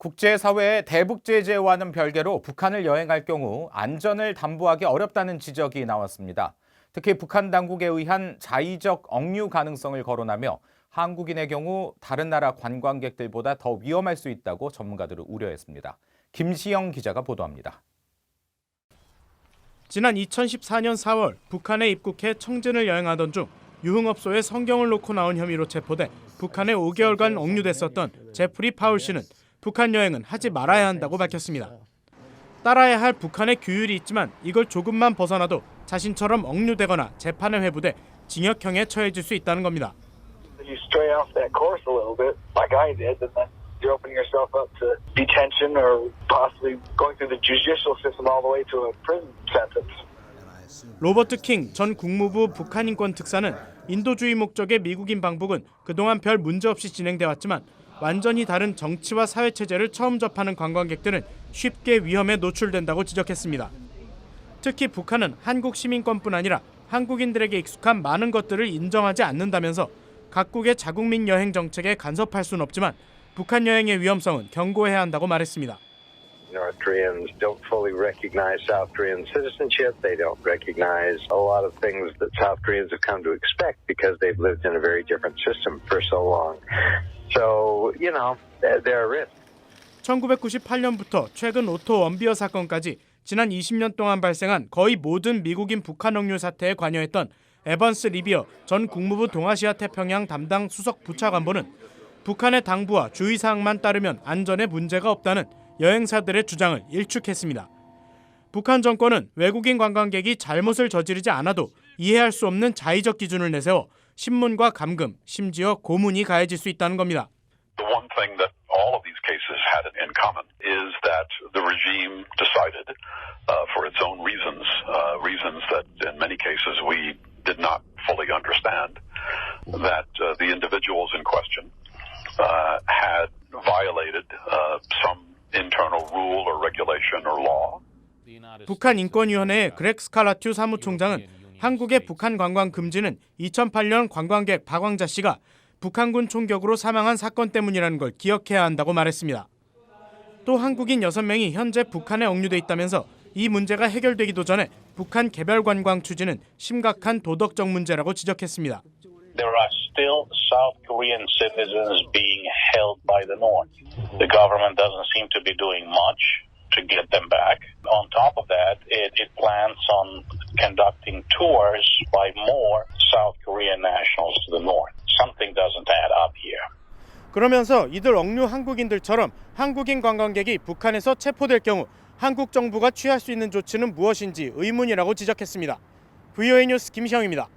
국제사회의 대북 제재와는 별개로 북한을 여행할 경우 안전을 담보하기 어렵다는 지적이 나왔습니다. 특히 북한 당국에 의한 자의적 억류 가능성을 거론하며 한국인의 경우 다른 나라 관광객들보다 더 위험할 수 있다고 전문가들은 우려했습니다. 김시영 기자가 보도합니다. 지난 2014년 4월 북한에 입국해 청진을 여행하던 중 유흥업소에 성경을 놓고 나온 혐의로 체포돼 북한에 5개월간 억류됐었던 제프리 파울 씨는 북한 여행은 하지 말아야 한다고 밝혔습니다. 따라야 할 북한의 규율이 있지만 이걸 조금만 벗어나도 자신처럼 억류되거나 재판에 회부돼 징역형에 처해질 수 있다는 겁니다. You stray off that course a little bit, like I did, and then you're opening yourself up to detention or possibly going through the judicial system all the way to a prison sentence. 로버트 킹 전 국무부 북한인권 특사는 인도주의 목적의 미국인 방북은 그동안 별 문제 없이 진행돼 왔지만 완전히 다른 정치와 사회체제를 처음 접하는 관광객들은 쉽게 위험에 노출된다고 지적했습니다. 특히 북한은 한국 시민권뿐 아니라 한국인들에게 익숙한 많은 것들을 인정하지 않는다면서 각국의 자국민 여행 정책에 간섭할 수는 없지만 북한 여행의 위험성은 경고해야 한다고 말했습니다. North Koreans don't fully recognize South Korean citizenship. They don't recognize a lot of things that South Koreans have come to expect because they've lived in a very different system for so long. So, there are risks. 1998년부터 최근 오토 원비어 사건까지 지난 20년 동안 발생한 거의 모든 미국인 북한 억류 사태에 관여했던 에번스 리비어 전 국무부 동아시아 태평양 담당 수석 부차관보는 북한의 당부와 주의사항만 따르면 안전에 문제가 없다는 여행사들의 주장을 일축했습니다. 북한 정권은 외국인 관광객이 잘못을 저지르지 않아도 이해할 수 없는 자의적 기준을 내세워 신문과 감금, 심지어 고문이 가해질 수 있다는 겁니다. The one thing that all of these cases had in common is that the regime decided, for its own reasons, reasons that in many cases we did not fully understand, that the individuals in question had violated some internal rule or regulation or law. 북한 인권위원회의 그렉 스칼라튜 사무총장은 한국의 북한 관광 금지는 2008년 관광객 박광자 씨가 북한군 총격으로 사망한 사건 때문이라는 걸 기억해야 한다고 말했습니다. 또 한국인 6명이 현재 북한에 억류돼 있다면서 이 문제가 해결되기도 전에 북한 개별 관광 추진은 심각한 도덕적 문제라고 지적했습니다. There are still South Korean citizens being held by the North. The government doesn't seem to be doing much to get them back. On top of that, it plans on conducting tours by more South Korean nationals to the North. Something doesn't add up here. 그러면서 이들 억류 한국인들처럼 한국인 관광객이 북한에서 체포될 경우 한국 정부가 취할 수 있는 조치는 무엇인지 의문이라고 지적했습니다. VOA 뉴스 김시영입니다.